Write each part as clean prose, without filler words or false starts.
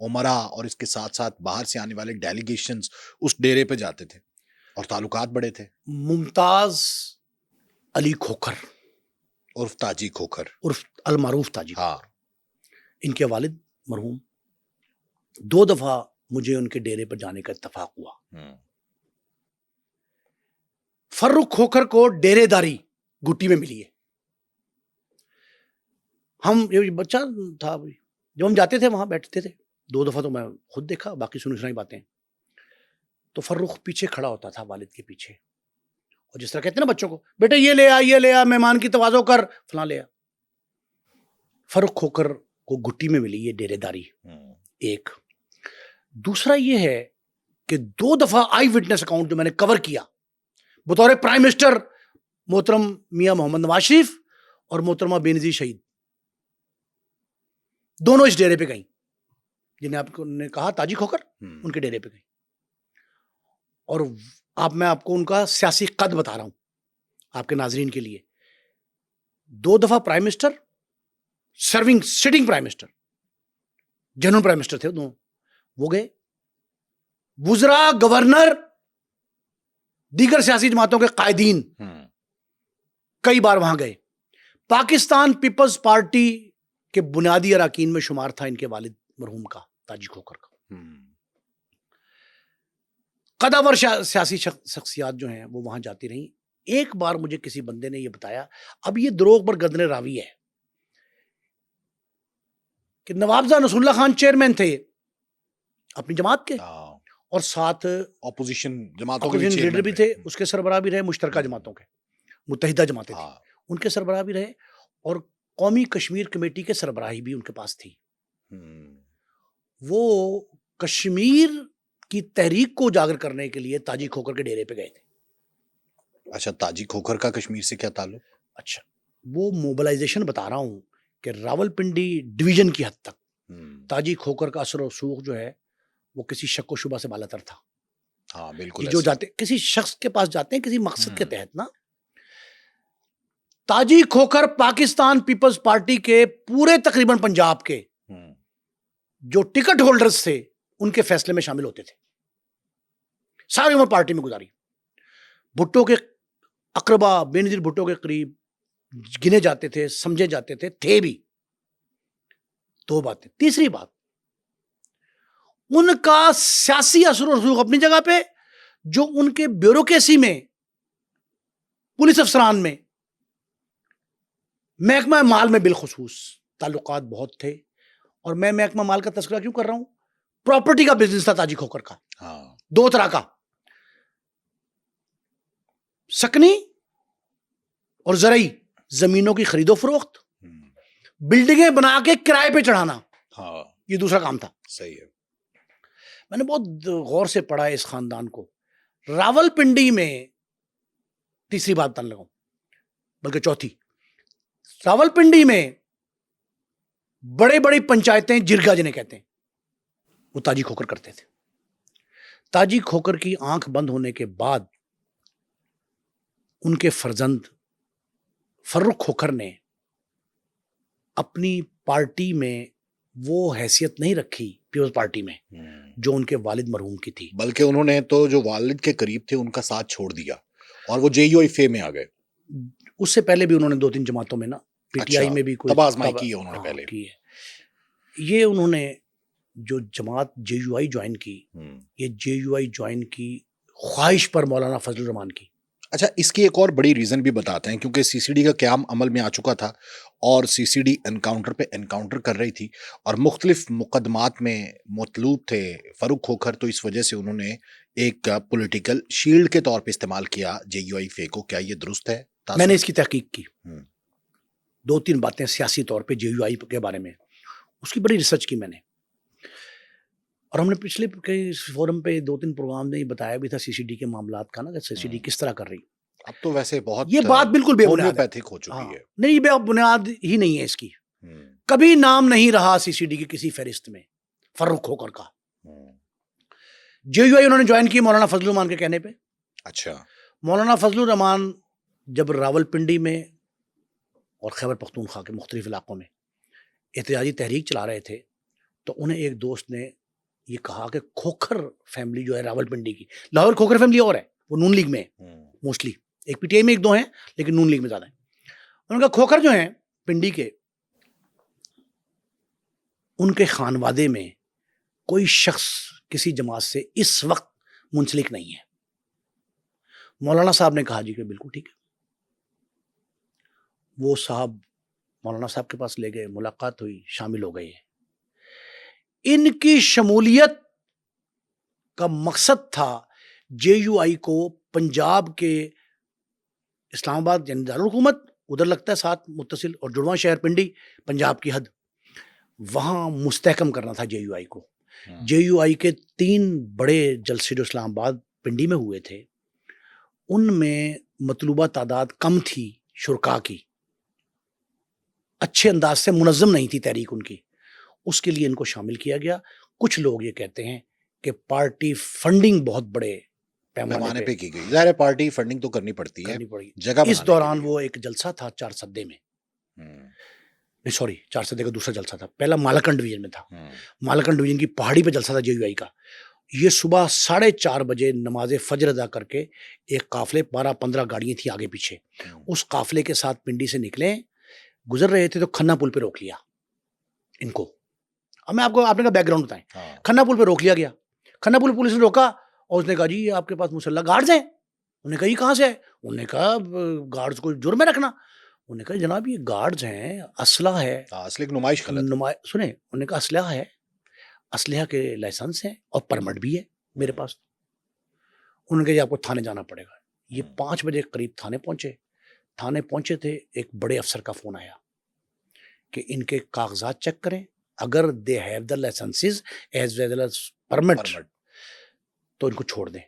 عمرا اور اس کے ساتھ ساتھ باہر سے آنے والے ڈیلیگیشنز اس ڈیرے پہ جاتے تھے اور تعلقات بڑے تھے. ممتاز علی کھوکھر عرف تاجی کھوکھر, عرف المعروف تاجی ہاں, ان کے والد مرحوم 2 دفعہ مجھے ان کے ڈیرے پر جانے کا اتفاق ہوا. فرخ کھوکھر کو ڈیرے داری گٹی میں ملی ہے. ہم یہ بچہ تھا جب ہم جاتے تھے وہاں بیٹھتے تھے, 2 دفعہ تو میں خود دیکھا, باقی سنی سنائی باتیں. تو فرخ پیچھے کھڑا ہوتا تھا والد کے پیچھے, اور جس طرح کہتے ہیں نا بچوں کو, بیٹے یہ لے آ مہمان کی توازو کر, فلاں لے آ. فرخ کھوکھر کو گٹی میں ملی یہ ڈیرے داری. ایک دوسرا یہ ہے کہ 2 دفعہ آئی وٹنس اکاؤنٹ جو میں نے کور کیا بطور پرائم منسٹر, محترم میاں محمد نواز شریف اور محترمہ بے نظیر شہید, دونوں اس ڈیرے پہ گئیں جنہیں آپ نے کہا تاجی کھوکھر, ان کے ڈیرے پہ گئیں. اور میں آپ کو ان کا سیاسی قد بتا رہا ہوں آپ کے ناظرین کے لیے. 2 دفعہ prime minister, serving sitting prime minister, general prime minister تھے دونوں, وہ گئے. وزراء, گورنر, دیگر سیاسی جماعتوں کے قائدین کئی بار وہاں گئے. پاکستان پیپلز پارٹی کے بنیادی اراکین میں شمار تھا ان کے والد مرحوم کا, تاجی کھوکھر کا. قداور سیاسی شخصیات جو ہیں وہ وہاں جاتی رہیں. ایک بار مجھے کسی بندے نے یہ بتایا, اب یہ دروغ پر گردن راوی ہے, کہ نوابزہ نصر اللہ خان چیئرمین تھے اپنی جماعت کے, اور ساتھ اپوزیشن جماعتوں کے لیڈر بھی تھے, اس کے سربراہ بھی رہے, مشترکہ جماعتوں کے, متحدہ جماعتیں تھیں, ان کے سربراہ بھی رہے, اور قومی کشمیر کمیٹی کے سربراہی بھی ان کے پاس تھی. وہ کشمیر کی تحریک کو اجاگر کرنے کے لیے تاجی کھوکھر کے ڈیرے پہ گئے تھے. اچھا, تاجی کھوکھر کا کشمیر سے کیا تعلق؟ اچھا, وہ موبلائزیشن بتا رہا ہوں کہ راول پنڈی ڈویژن کی حد تک تاجی کھوکھر کا اثر و رسوخ جو ہے وہ کسی شک و شبہ سے بالاتر تھا. ہاں بالکل, جو جاتے کسی شخص کے پاس جاتے ہیں کسی مقصد کے تحت نا. تاجی کھوکھر پاکستان پیپلز پارٹی کے پورے تقریباً پنجاب کے جو ٹکٹ ہولڈرز تھے ان کے فیصلے میں شامل ہوتے تھے. ساری عمر پارٹی میں گزاری. بھٹو کے اقربا, بے نظیر بھٹو کے قریب گنے جاتے تھے, سمجھے جاتے تھے بھی. 2 باتیں. تیسری بات, ان کا سیاسی اثر و رسوخ اپنی جگہ پہ, جو ان کے بیوروکریسی میں, پولیس افسران میں, محکمہ مال میں بالخصوص تعلقات بہت تھے. اور میں محکمہ مال کا تذکرہ کیوں کر رہا ہوں, پراپرٹی کا بزنس تھا تاجی کھوکھر کا, 2 طرح کا, سکنی اور زرعی زمینوں کی خرید و فروخت, بلڈنگیں بنا کے کرائے پہ چڑھانا, یہ دوسرا کام تھا. صحیح ہے. میں نے بہت غور سے پڑھا ہے اس خاندان کو. راول پنڈی میں, تیسری بات بتانے لگا بلکہ چوتھی, راول پنڈی میں بڑے بڑی پنچایتیں, جرگا جنہیں کہتے ہیں, وہ تاجی کھوکھر کرتے تھے. تاجی کھوکھر کی آنکھ بند ہونے کے بعد ان کے فرزند فرخ کھوکھر نے اپنی پارٹی میں وہ حیثیت نہیں رکھی پیپلز پارٹی میں جو ان کے والد مرحوم کی تھی, بلکہ انہوں نے تو جو والد کے قریب تھے ان کا ساتھ چھوڑ دیا اور وہ JUI میں آ گئے. اس سے پہلے بھی انہوں نے 2-3 جماعتوں میں نا, PTI میں بھی کوئی آزمائی کی ہے انہوں نے پہلے کی ہے. یہ انہوں نے جو جماعت JUI جوائن کی, یہ JUI جوائن کی خواہش پر مولانا فضل الرحمان کی. اچھا, اس کی ایک اور بڑی ریزن بھی بتاتے ہیں, کیونکہ CCD کا قیام عمل میں آ چکا تھا اور CCD انکاؤنٹر پہ انکاؤنٹر کر رہی تھی اور مختلف مقدمات میں مطلوب تھے فرخ کھوکھر, تو اس وجہ سے انہوں نے ایک پولیٹیکل شیلڈ کے طور پہ استعمال کیا JUI کو. کیا یہ درست ہے؟ میں نے اس کی تحقیق کی, 2-3 باتیں سیاسی طور پہ JUI کے بارے میں, اس کی بڑی ریسرچ کی میں نے. اور ہم نے پچھلے کئی فورم پہ 2-3 پروگرام نے یہ بتایا بھی تھا CCD کے معاملات کا نا, کہ CCD کس طرح کر رہی. اب تو ویسے بہت یہ بات بالکل بے بنیاد ہو چکی ہے. نہیں, یہ بے بنیاد ہی نہیں ہے اس کی. کبھی نام نہیں رہا CCD کی کسی فہرست میں فرخ کھوکھر کا. JUI انہوں نے جوائن کی مولانا فضل الرحمان کے کہنے پہ. اچھا, مولانا فضل الرحمان جب راول پنڈی میں اور خیبر پختونخوا کے مختلف علاقوں میں احتجاجی تحریک چلا رہے تھے, تو انہیں ایک دوست نے یہ کہا کہ کھوکھر فیملی جو ہے راولپنڈی کی، لاہور کھوکھر فیملی اور ہے، وہ نون لیگ میں ہے موسٹلی، ایک پی ٹی آئی میں ایک دو ہیں لیکن نون لیگ میں زیادہ ہیں. انہوں نے کہا کھوکھر جو ہیں پنڈی کے، ان کے خانوادے میں کوئی شخص کسی جماعت سے اس وقت منسلک نہیں ہے. مولانا صاحب نے کہا جی کہ بالکل ٹھیک ہے. وہ صاحب مولانا صاحب کے پاس لے گئے، ملاقات ہوئی، شامل ہو گئے. ان کی شمولیت کا مقصد تھا جے یو آئی کو پنجاب کے اسلام آباد یعنی دارالحکومت ادھر لگتا ہے ساتھ متصل، اور جڑواں شہر پنڈی پنجاب کی حد، وہاں مستحکم کرنا تھا جے یو آئی کو. جے یو آئی کے 3 بڑے جلسے جو اسلام آباد پنڈی میں ہوئے تھے، ان میں مطلوبہ تعداد کم تھی شرکا کی، اچھے انداز سے منظم نہیں تھی تحریک ان کی، اس کے لیے ان کو شامل کیا گیا. کچھ لوگ یہ کہتے ہیں کہ پارٹی فنڈنگ بہت بڑے پیمانے پہ کی گئی. ظاہر ہے پارٹی فنڈنگ تو کرنی پڑتی ہے کرنی پڑی. جگہ اس دوران وہ ایک جلسہ تھا 4 سدے میں، نہیں سوری 4 سدے کا دوسرا جلسہ تھا، پہلا مالاکنڈ ڈویژن میں تھا. مالاکنڈ ڈویژن کی پہاڑی پہ جلسہ تھا جے یو آئی کا. یہ صبح 4:30 بجے نماز فجر ادا کر کے ایک قافلے 12-15 گاڑیاں تھیں آگے پیچھے، اس قافلے کے ساتھ پنڈی سے نکلے، گزر رہے تھے تو کھنہ پل پہ روک لیا ان کو. اب میں آپ نے کا بیک گراؤنڈ بتائیں. کھنہ پل پہ روک لیا گیا. کھنہ پل پولیس نے روکا اور اس نے کہا جی یہ آپ کے پاس مسلح گارڈز ہیں. انہوں نے کہا یہ کہاں سے ہے؟ انہوں نے کہا گارڈز کو جرم ہے رکھنا. انہوں نے کہا جناب یہ گارڈز ہیں، اسلحہ ہے، اصل ایک نمائش سنیں انہوں نے کہا اسلحہ ہے، اسلحہ کے لائسنس ہیں اور پرمٹ بھی ہے میرے پاس. انہوں نے کہا یہ آپ کو تھانے جانا پڑے گا. یہ 5 بجے قریب تھانے پہنچے تھے. ایک بڑے افسر کا فون آیا کہ ان کے کاغذات چیک کریں، اگر they have the licenses as well as permit تو ان کو چھوڑ دیں.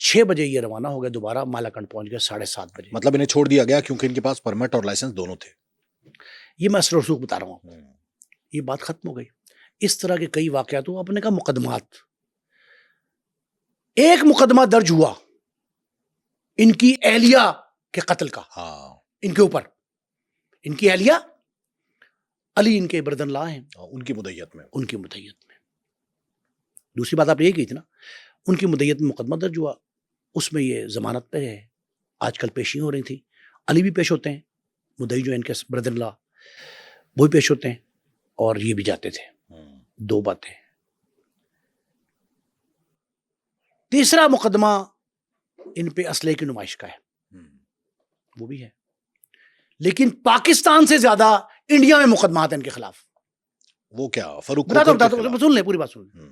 6 بجے یہ روانہ ہو گئے، دوبارہ مالاکنڈ پہنچ گئے 7:30 بجے. مطلب انہیں چھوڑ دیا گیا کیونکہ ان کے پاس پرمٹ اور لائسنس دونوں تھے. یہ میں اثر و رسوخ بتا رہا ہوں. یہ بات ختم ہو گئی. اس طرح کے کئی واقعات ہو. اپنے کا مقدمات، ایک مقدمہ درج ہوا ان کی اہلیہ کے قتل کا، ان کے اوپر. ان کی اہلیہ علی ان کے بردن لا ہیں، ان کی مدعیت میں. دوسری بات آپ یہ کی تھی نا، ان کی مدعیت میں مقدمہ درج ہوا، اس میں یہ ضمانت پہ ہے. آج کل پیشی ہو رہی تھی، علی بھی پیش ہوتے ہیں، مدعی جو ان کے بردن لا وہ بھی پیش ہوتے ہیں، اور یہ بھی جاتے تھے. 2 باتیں. تیسرا مقدمہ ان پہ اسلحے کی نمائش کا ہے، وہ بھی ہے. لیکن پاکستان سے زیادہ انڈیا میں مقدمات ہیں ان کے خلاف. وہ کیا فاروق سن لیں، پوری بات سن لیں،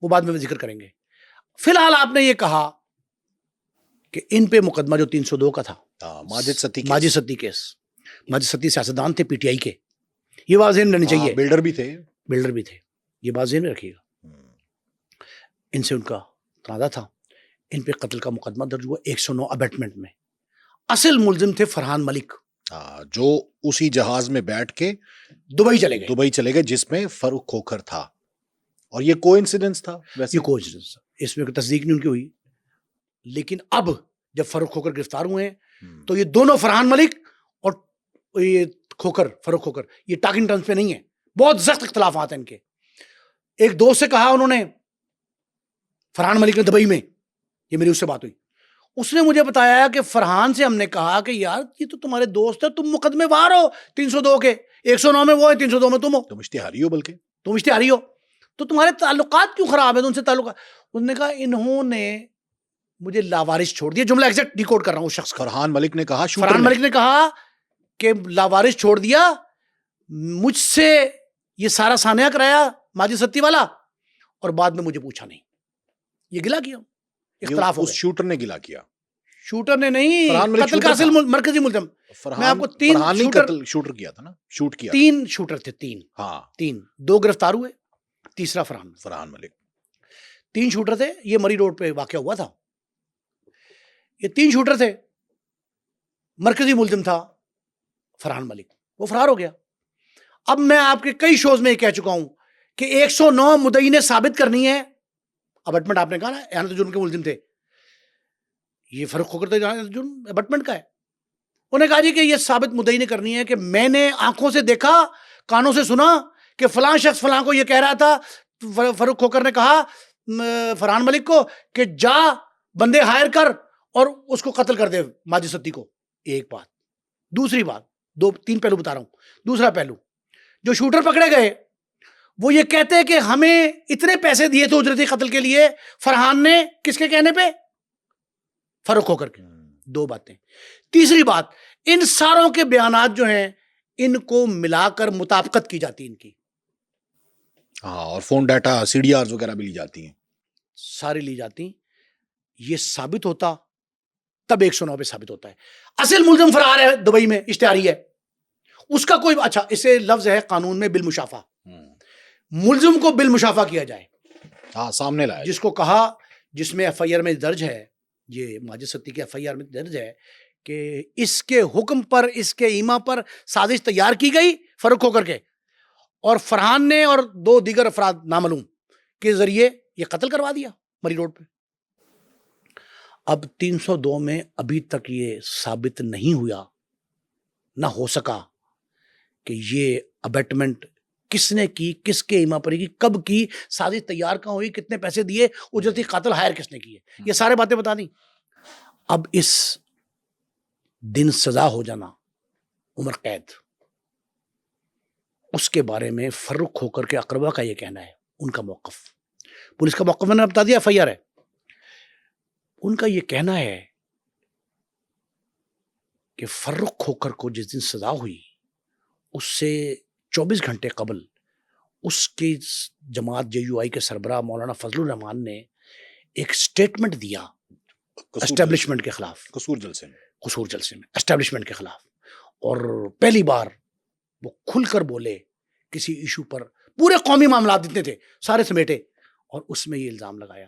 وہ بعد میں ذکر کریں گے. فی الحال آپ نے یہ کہا کہ ان پہ مقدمہ جو 302 کا تھا، ماجد ستی کیس، ماجد ستی سیاستدان تھے پی ٹی آئی کے، یہ بات ذہن میں رہنی چاہیے. بلڈر بھی تھے، یہ بات ذہن میں رکھیے گا. ان سے ان کا تنازع تھا. ان پہ قتل کا مقدمہ درج ہوا 109 ابیٹمنٹ میں. اصل ملزم تھے فرحان ملک، جو اسی جہاز میں بیٹھ کے دبئی چلے گئے جس میں فاروق کھوکھر تھا. اور یہ کوئنسیڈنس تھا، ویسے یہ کوئنسیڈنس، اس میں تصدیق نہیں ان کی ہوئی. لیکن اب جب فاروق کھوکھر گرفتار ہوئے ہیں تو یہ دونوں فرحان ملک اور یہ فاروق کھوکھر یہ ٹاکنگ ٹرمز پہ نہیں ہے، بہت سخت اختلافات ہیں ان کے. ایک دوست سے کہا انہوں نے، فرحان ملک نے دبئی میں، یہ میری اس سے بات ہوئی، اس نے مجھے بتایا کہ فرحان سے ہم نے کہا کہ یار یہ تو تمہارے دوست ہے، تم مقدمے وار ہو 302 کے، 109 میں وہ ہے، 302 میں تم ہو، تم اشتہاری ہو، تو تمہارے تعلقات کیوں خراب ہیں ان سے تعلقات. انہوں نے کہا انہوں نے مجھے لاوارث چھوڑ دیا. جملہ ایگزیکٹ ڈیکوڈ کر رہا ہوں اس شخص کا. فرحان ملک نے کہا کہ لاوارث چھوڑ دیا، مجھ سے یہ سارا سانحہ کرایا ماجد ستی والا، اور بعد میں مجھے پوچھا نہیں. یہ گلا کیا، اختلاف ہو گیا. شوٹر نے گلا کیا، شوٹر نے نہیں، قتل کا اصل مرکزی ملزم. میں آپ کو 3 شوٹر کیا تھا نا، شوٹ کیا. 3 شوٹر تھے، 3 2 گرفتار ہوئے، تیسرا فرحان ملک. 3 شوٹر تھے. یہ مری روڈ پہ واقعہ ہوا تھا. یہ 3 شوٹر تھے. مرکزی ملزم تھا فرحان ملک، وہ فرار ہو گیا. اب میں آپ کے کئی شوز میں یہ کہہ چکا ہوں کہ 109 مدعی نے ثابت کرنی ہے. ابٹمنٹ آپ نے کہا نا احانت جرم کے ملزم تھے، یہ فاروق کھوکھر تو جرم ابٹمنٹ کا ہے. انہوں نے کہا جی کہ یہ ثابت مدعی نے کرنی ہے کہ میں نے آنکھوں سے دیکھا، کانوں سے سنا کہ فلاں شخص فلاں کو یہ کہہ رہا تھا. فاروق کھوکھر نے کہا فرحان ملک کو کہ جا بندے ہائر کر اور اس کو قتل کر دے ماجد ستی کو. ایک بات. دوسری بات, 2-3 پہلو بتا رہا ہوں. دوسرا پہلو, جو شوٹر پکڑے گئے وہ یہ کہتے ہیں کہ ہمیں اتنے پیسے دیے تھے اجرتی قتل کے لیے, فرحان نے کس کے کہنے پہ؟ فاروق کھوکھر کے. 2 باتیں. تیسری بات, ان ساروں کے بیانات جو ہیں ان کو ملا کر مطابقت کی جاتی ان کی. ہاں, اور فون ڈیٹا سی ڈی آرز وغیرہ بھی لی جاتی ہیں, ساری لی جاتی. یہ ثابت ہوتا تب 109 پہ ثابت ہوتا ہے. اصل ملزم فرار ہے دبئی میں, اشتہاری ہے, اس کا کوئی اچھا اسے لفظ ہے قانون میں بالمشافہ, ملزم کو بالمشافہ کیا جائے. ہاں سامنے لایا جس کو کہا, جس میں ایف آئی آر میں درج ہے, یہ ماجد ستی کے ایف آئی آر میں درج ہے کہ اس کے حکم پر, اس کے ایما پر سازش تیار کی گئی فاروق کھوکھر کے, اور فرحان نے اور 2 دیگر افراد نامعلوم کے ذریعے یہ قتل کروا دیا مری روڈ پہ. اب 302 میں ابھی تک یہ ثابت نہیں ہوا, نہ ہو سکا کہ یہ ابیٹمنٹ کس نے کی, کس کے ایما پر کی, کب کی, سازش تیار کہاں ہوئی, کتنے پیسے دیے, اجرتی قاتل ہائر کس نے کیے, یہ سارے باتیں بتا دیں. اب اس دن سزا ہو جانا, عمر قید, اس کے بارے میں فاروق کھوکھر کے اقربا کا یہ کہنا ہے, ان کا موقف, پولیس کا موقف میں نے بتا دیا, ایف آئی آر ہے. ان کا یہ کہنا ہے کہ فاروق کھوکھر کو جس دن سزا ہوئی اس سے 24 گھنٹے قبل اس کی جماعت جے یو آئی کے سربراہ مولانا فضل الرحمان نے ایک سٹیٹمنٹ دیا اسٹیبلشمنٹ کے خلاف, قصور جلسے میں اسٹیبلشمنٹ کے خلاف, اور پہلی بار وہ کھل کر بولے کسی ایشو پر, پورے قومی معاملات جتنے تھے سارے سمیٹے, اور اس میں یہ الزام لگایا.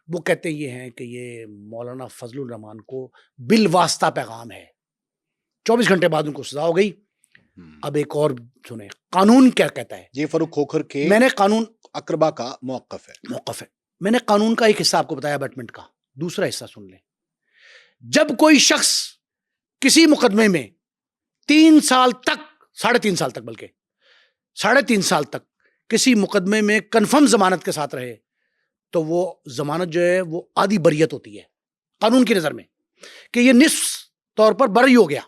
وہ کہتے یہ ہیں کہ یہ مولانا فضل الرحمان کو بالواسطہ پیغام ہے. 24 گھنٹے بعد ان کو سزا ہو گئی. اب ایک اور سنیں قانون کیا کہتا ہے. یہ فاروق کھوکھر کے میں نے قانون اقربا کا موقف ہے. میں نے قانون کا ایک حصہ آپ کو بتایا بیٹمنٹ کا, دوسرا حصہ سن لیں. جب کوئی شخص کسی مقدمے میں 3 سال تک, 3.5 سال تک, بلکہ 3.5 سال تک کسی مقدمے میں کنفرم ضمانت کے ساتھ رہے تو وہ ضمانت جو ہے وہ آدھی بریت ہوتی ہے قانون کی نظر میں, کہ یہ نصف طور پر بری ہو گیا.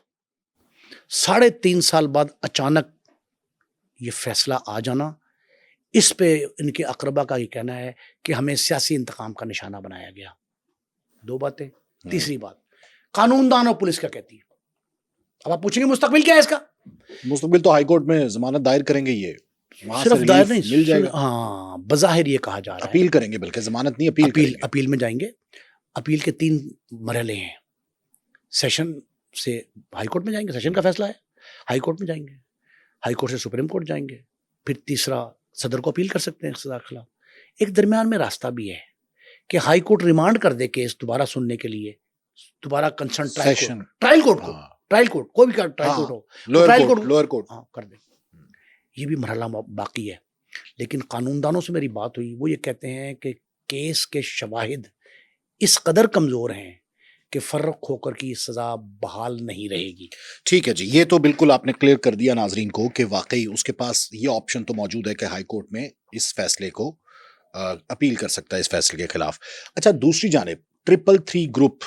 3.5 سال بعد اچانک یہ فیصلہ آ جانا, اس پہ ان کے اقربا کا یہ کہنا ہے کہ ہمیں سیاسی انتقام کا نشانہ بنایا گیا. 2 باتیں. تیسری بات, قانون دان اور پولیس کیا کہتی ہے. اب آپ پوچھیں گے مستقبل کیا ہے اس کا. مستقبل تو ہائی کورٹ میں ضمانت دائر کریں گے, یہ صرف دائر نہیں مل جائے گا. ہاں بظاہر یہ کہا جا رہا ہے اپیل کریں گے, بلکہ ضمانت نہیں, اپیل میں جائیں گے. اپیل کے 3 مرحلے ہیں. سیشن سے ہائی کورٹ میں جائیں گے, سیشن کا فیصلہ ہے, ہائی کورٹ میں جائیں گے, ہائی کورٹ سے سپریم کورٹ جائیں گے, پھر تیسرا صدر کو اپیل کر سکتے ہیں سزا کے خلاف. ایک درمیان میں راستہ بھی ہے کہ ہائی کورٹ ریمانڈ کر دے کیس دوبارہ سننے کے لیے, دوبارہ کنسرن ٹرائل کورٹ کوئی بھی ٹرائل کورٹ ہو, لوئر کورٹ کر دے. یہ بھی مرحلہ باقی ہے. لیکن قانون دانوں سے میری بات ہوئی, وہ یہ کہتے ہیں کہ کیس کے شواہد اس قدر کمزور ہیں کہ فاروق کھوکھر کی سزا بحال نہیں رہے گی. ٹھیک ہے جی, یہ تو بالکل آپ نے کلیئر کر دیا ناظرین کو کہ واقعی اس کے پاس یہ آپشن تو موجود ہے کہ ہائی کورٹ میں اس فیصلے کو اپیل کر سکتا ہے اس فیصلے کے خلاف. اچھا, دوسری جانب 333 گروپ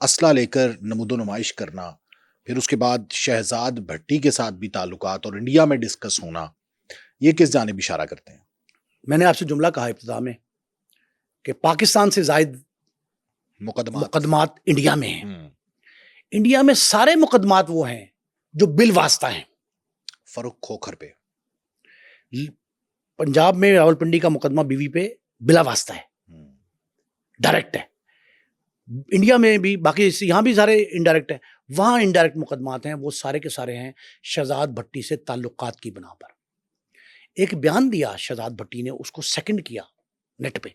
اسلحہ لے کر نمود و نمائش کرنا, پھر اس کے بعد شہزاد بھٹی کے ساتھ بھی تعلقات اور انڈیا میں ڈسکس ہونا, یہ کس جانب اشارہ کرتے ہیں؟ میں نے آپ سے جملہ کہا ابتدا میں کہ پاکستان سے زائد مقدمات انڈیا میں ہیں. انڈیا میں سارے مقدمات وہ ہیں جو بالواسطہ ہیں. فاروق کھوکھر پہ پنجاب میں راولپنڈی کا مقدمہ بیوی پہ بلا واسطہ ہے, ڈائریکٹ ہے. انڈیا میں بھی باقی یہاں بھی سارے انڈائریکٹ ہیں. وہاں انڈائریکٹ مقدمات ہیں, وہ سارے کے سارے ہیں شہزاد بھٹی سے تعلقات کی بنا پر. ایک بیان دیا شہزاد بھٹی نے, اس کو سیکنڈ کیا نیٹ پہ,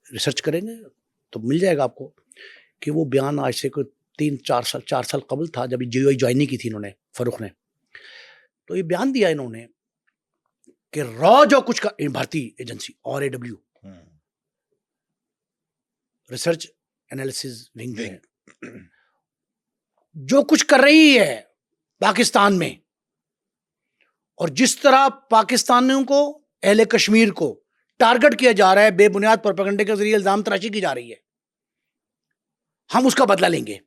ریسرچ کریں گے تو مل جائے گا آپ کو کہ وہ بیان آج سے کوئی 4 سال قبل تھا, جب جے یو آئی جوائن نہیں کی تھی انہوں نے, فاروق نے. تو یہ بیان دیا انہوں نے کہ را جو کچھ کا بھارتی ایجنسی اور AW ریسرچ انالیسز ونگ جو کچھ کر رہی ہے پاکستان میں, اور جس طرح پاکستانیوں کو، اہل کشمیر کو ٹارگٹ کیا جا رہا ہے، بے بنیاد پروپیگنڈے کے ذریعے الزام تراشی کی جا رہی ہے، ہم اس کا بدلہ لیں گے.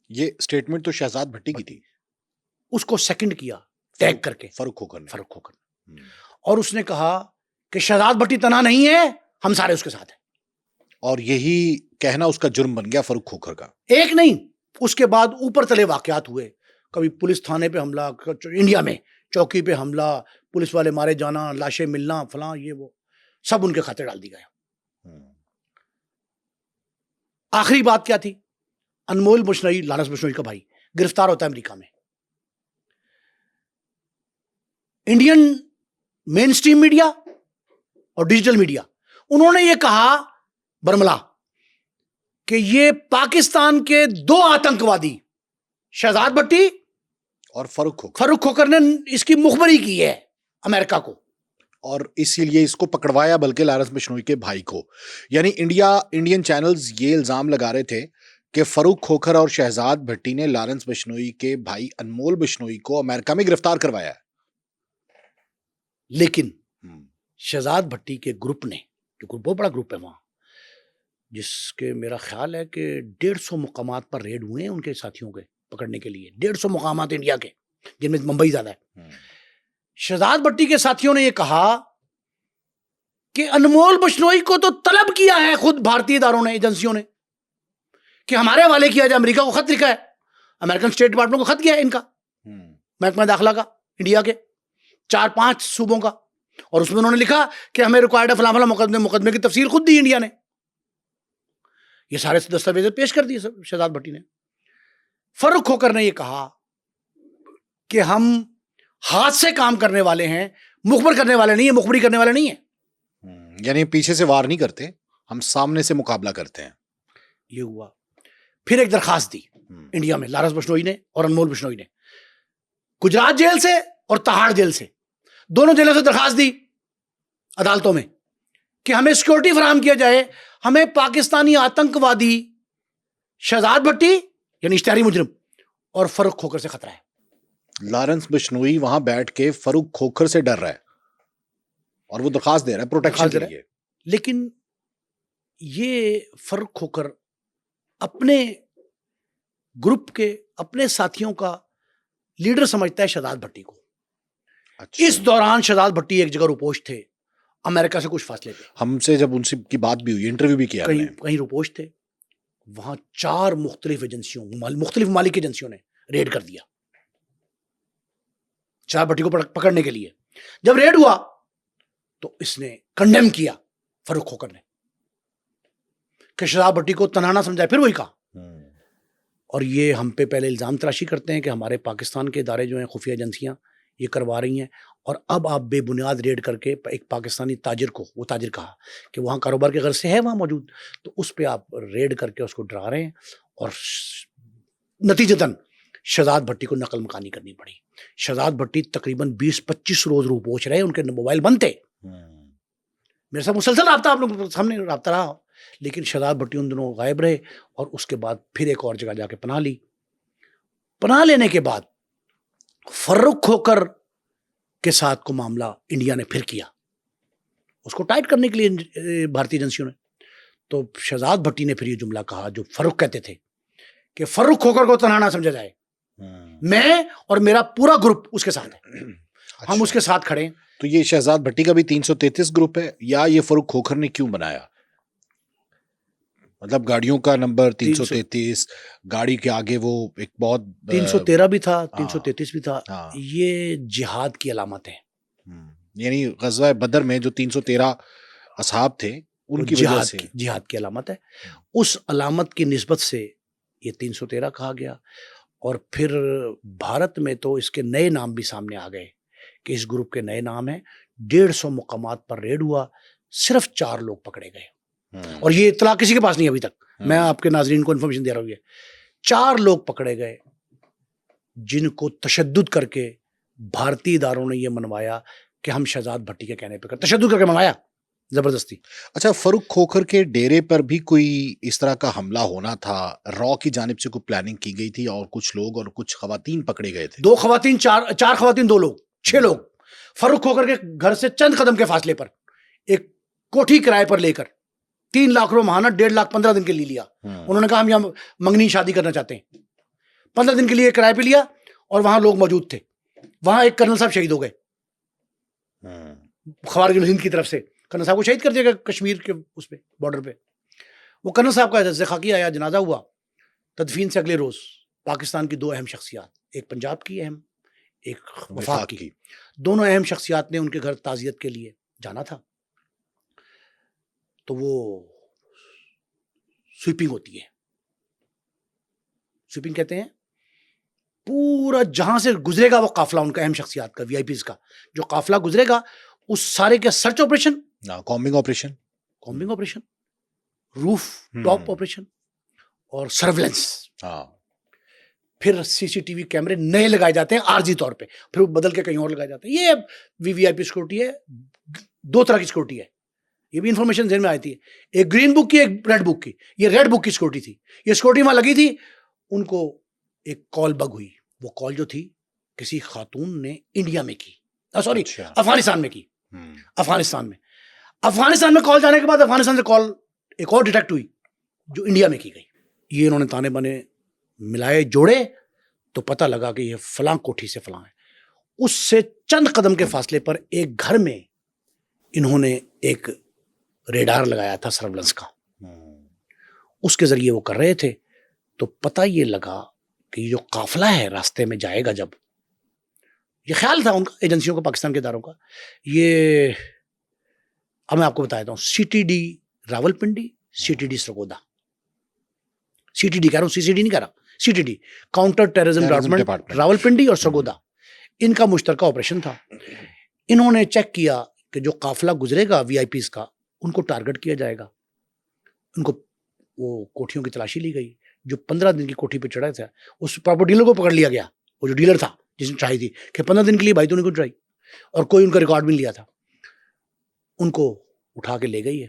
یہ سٹیٹمنٹ تو شہزاد بھٹی کی تھی، اس کو سیکنڈ کیا ٹیگ کر کے فاروق کھوکھر نے. فاروق کھوکھر نے. اور اس نے کہا کہ شہزاد بھٹی تنہا نہیں ہے، ہم سارے اس کے ساتھ ہیں. اور یہی کہنا اس کا جرم بن گیا فاروق کھوکھر کا. ایک نہیں، اس کے بعد اوپر تلے واقعات ہوئے. کبھی پولیس تھانے پہ حملہ، انڈیا میں چوکی پہ حملہ، پولیس والے مارے جانا، لاشیں ملنا، فلاں، یہ وہ سب ان کے کھاتے ڈال دی گئے. آخری بات کیا تھی؟ انمول بشنوئی، لارنس بشنوئی کا بھائی، گرفتار ہوتا ہے امریکہ میں. انڈین مین اسٹریم میڈیا اور ڈیجیٹل میڈیا، انہوں نے یہ کہا برملا کہ یہ پاکستان کے 2 آتنکوادی شہزاد بھٹی اور فاروق کھوکھر نے اس کی مخبری کی ہے امریکہ کو، اور اسی لیے اس کو پکڑوایا بلکہ لارنس بشنوئی کے بھائی کو. یعنی انڈین چینلز یہ الزام لگا رہے تھے کہ فاروق کھوکھر اور شہزاد بھٹی نے لارنس بشنوئی کے بھائی انمول بشنوئی کو امریکہ میں گرفتار کروایا ہے. لیکن شہزاد بھٹی کے گروپ نے، جو بہت بڑا گروپ ہے وہاں، جس کے میرا خیال ہے کہ 150 مقامات پر ریڈ ہوئے ہیں ان کے ساتھیوں کے پکڑنے کے لیے، 150 مقامات انڈیا کے، جن میں ممبئی زیادہ ہے. شہزاد بھٹی کے ساتھیوں نے یہ کہا کہ انمول بشنوئی کو تو طلب کیا ہے خود بھارتی اداروں نے، ایجنسیوں نے، کہ ہمارے حوالے کیا جائے. امریکہ کو خط لکھا ہے، امریکن اسٹیٹ ڈپارٹمنٹ کو خط کیا ہے ان کا، محکمہ داخلہ کا، انڈیا کے 4-5 صوبوں کا، اور اس میں انہوں نے لکھا کہ ہمیں ریکوائرڈ ہے فلاں فلاں مقدمے کی تفصیل خود دی انڈیا نے. یہ سارے دستاویز پیش کر دیے شہزاد بھٹی نے. فاروق کھوکھر نے یہ کہا کہ ہم ہاتھ سے کام کرنے والے ہیں، مخبر کرنے والے نہیں ہیں، مخبری کرنے والے نہیں ہیں. یعنی پیچھے سے وار نہیں کرتے، ہم سامنے سے مقابلہ کرتے ہیں. یہ ہوا. پھر ایک درخواست دی انڈیا میں لارنس بشنوئی نے اور انمول بشنوئی نے، گجرات جیل سے اور تہاڑ جیل سے، دونوں جیلوں سے درخواست دی عدالتوں میں کہ ہمیں سیکورٹی فراہم کیا جائے، ہمیں پاکستانی آتنکوادی شہزاد بھٹی یعنی اشتہاری مجرم اور فاروق کھوکھر سے خطرہ ہے. لارنس بشنوئی وہاں بیٹھ کے فاروق کھوکھر سے ڈر رہا ہے اور وہ درخواست دے رہا ہے پروٹیکشن کے لیے. لیکن یہ فاروق کھوکھر اپنے گروپ کے، اپنے ساتھیوں کا لیڈر سمجھتا ہے شہزاد بھٹی کو. اس دوران شہزاد بھٹی ایک جگہ روپوش تھے، امریکہ سے کچھ فاصلے پہ. ہم سے جب ان سے کی بات بھی ہوئی، انٹرویو بھی کیا، کہیں روپوش تھے، وہاں 4 مختلف ایجنسیوں، مختلف ممالک کی ایجنسیوں نے ریڈ کر دیا شہزاد بھٹی کو پکڑنے کے لیے. جب ریڈ ہوا تو اس نے کنڈیم کیا فاروق کھوکھر نے کہ شہزاد بھٹی کو تنہا نہ سمجھائے. پھر وہی کہا، اور یہ ہم پہ پہلے الزام تراشی کرتے ہیں کہ ہمارے پاکستان کے ادارے جو ہیں، خفیہ ایجنسیاں، یہ کروا رہی ہیں، اور اب آپ بے بنیاد ریڈ کر کے ایک پاکستانی تاجر کو، وہ تاجر کہا کہ وہاں کاروبار کے غرض سے ہے وہاں موجود، تو اس پہ آپ ریڈ کر کے اس کو ڈرا رہے ہیں. اور نتیجتاً شہزاد بھٹی کو نقل مکانی کرنی پڑی. شہزاد بھٹی تقریباً 20-25 روز روپوش رہے، ان کے موبائل بند تھے. میرے ساتھ مسلسل رابطہ، آپ لوگ سامنے رابطہ رہا، لیکن شہزاد بھٹی ان دنوں غائب رہے، اور اس کے بعد پھر ایک اور جگہ جا کے پناہ لی. پناہ لینے کے بعد فاروق کھوکھر کے ساتھ کو معاملہ انڈیا نے پھر کیا، اس کو ٹائٹ کرنے کے لیے بھارتی ایجنسیوں نے. تو شہزاد بھٹی نے پھر یہ جملہ کہا جو فاروق کہتے تھے کہ فاروق کھوکھر کو تنہا نہ سمجھا جائے، میں اور میرا پورا گروپ اس کے ساتھ ہے، ہم اس کے ساتھ کھڑے ہیں. تو یہ شہزاد بھٹی کا بھی 333 گروپ ہے، یا یہ فاروق کھوکھر نے کیوں بنایا؟ مطلب گاڑیوں کا نمبر 333، گاڑی کے آگے وہ ایک بہت 313 بھی تھا، 333 بھی تھا. یہ جہاد کی علامت ہے. یعنی غزوہ بدر میں جو 313 اصحاب تھے ان کی وجہ سے جہاد کی علامت ہے. اس علامت کی نسبت سے یہ 313 کہا گیا. اور پھر بھارت میں تو اس کے نئے نام بھی سامنے آ گئے کہ اس گروپ کے نئے نام ہیں. 150 مقامات پر ریڈ ہوا، صرف 4 لوگ پکڑے گئے، اور یہ اطلاع کسی کے پاس نہیں ابھی تک. میں آپ کے ناظرین کو انفارمیشن دے رہا ہوں، یہ 4 لوگ پکڑے گئے جن کو تشدد کر کے بھارتی اداروں نے یہ منوایا کہ ہم شہزاد بھٹی کے کہنے پہ تشدد کر کے منوایا، زبردستی. اچھا، فاروق کھوکھر کے ڈیرے پر بھی کوئی اس طرح کا حملہ ہونا تھا؟ را کی جانب سے کوئی پلاننگ کی گئی تھی اور کچھ لوگ اور کچھ خواتین پکڑے گئے تھے؟ 2 خواتین، 4 خواتین، 2 لوگ، 6 لوگ. فاروق کھوکھر کے گھر سے چند قدم کے فاصلے پر ایک کوٹھی کرائے پر لے کر 3 لاکھ روپے ماہانہ 1.5 لاکھ 15 دن کے لیے لیا. انہوں نے کہا ہم یہاں منگنی شادی کرنا چاہتے ہیں. 15 دن کے لیے کرائے پہ لیا اور وہاں لوگ موجود تھے. وہاں ایک کرنل صاحب شہید ہو گئے خوارج الہند کی طرف سے. کرنل صاحب کو شہید کر دیا گیا کشمیر کے اس پہ بارڈر پہ. وہ کرنل صاحب کا جزا خاکی آیا، جنازہ ہوا. تدفین سے اگلے روز پاکستان کی 2 اہم شخصیات، ایک پنجاب کی اہم، ایک وفاق کی، دونوں اہم شخصیات نے ان کے گھر تعزیت کے لیے جانا تھا. تو وہ سویپنگ ہوتی ہے. سویپنگ کہتے ہیں پورا جہاں سے گزرے گا وہ قافلہ ان کا اہم شخصیات کا، وی آئی پیز کا، جو قافلہ گزرے گا اس سارے کے سرچ آپریشن، کامبنگ آپریشن، روف ٹاپ آپریشن اور سرویلنس. پھر سی سی ٹی وی کیمرے نئے لگائے جاتے ہیں عارضی طور پہ، پھر وہ بدل کے کہیں اور لگائے جاتے ہیں. یہ وی آئی پی سیکورٹی ہے. 2 طرح کی سیکورٹی ہے. یہ بھی انفارمیشن ذہن میں آئی تھی، ایک گرین بک کی، ایک ریڈ بک کی. یہ ریڈ بک کی سیکورٹی تھی. یہ سیکورٹی وہاں لگی تھی. ان کو ایک کال بگ ہوئی. وہ کال جو تھی کسی خاتون نے انڈیا میں کی، سوری افغانستان میں کی. افغانستان میں کال جانے کے بعد افغانستان سے کال ایک اور ڈیٹیکٹ ہوئی جو انڈیا میں کی گئی. یہ انہوں نے تانے بانے ملائے جوڑے تو پتہ لگا کہ یہ فلاں کوٹھی سے فلاں ہے. اس سے چند قدم کے فاصلے پر ایک گھر میں انہوں نے ایک ریڈار لگایا تھا سرویلنس کا. اس کے ذریعے وہ کر رہے تھے. تو پتہ یہ لگا کہ یہ جو قافلہ ہے راستے میں جائے گا، جب یہ خیال تھا ان کا، ایجنسیوں کا، پاکستان کے اداروں کا، یہ اب میں آپ کو بتاتا ہوں، C T D Rawalpindi, C T D Sargodha, C T D کہہ رہا ہوں، سی سی ڈی نہیں کہہ رہا، C T D counter terrorism department Rawalpindi اور سرگودا، ان کا مشترکہ آپریشن تھا. انہوں نے چیک کیا کہ جو قافلہ گزرے گا وی آئی پیز کا، ان کو ٹارگٹ کیا جائے گا. ان کو وہ کوٹھیوں کی تلاشی لی گئی. جو 15 دن کی کوٹھی پہ چڑھا تھا اس پراپر ڈیلر کو پکڑ لیا گیا. وہ جو ڈیلر تھا جس نے چڑھائی تھی کہ 15 دن کے لیے بھائی تو نے کیوں چڑھائی، اور کوئی ان کا ریکارڈ بھی نہیں لیا تھا. ان کو اٹھا کے لے گئی ہے.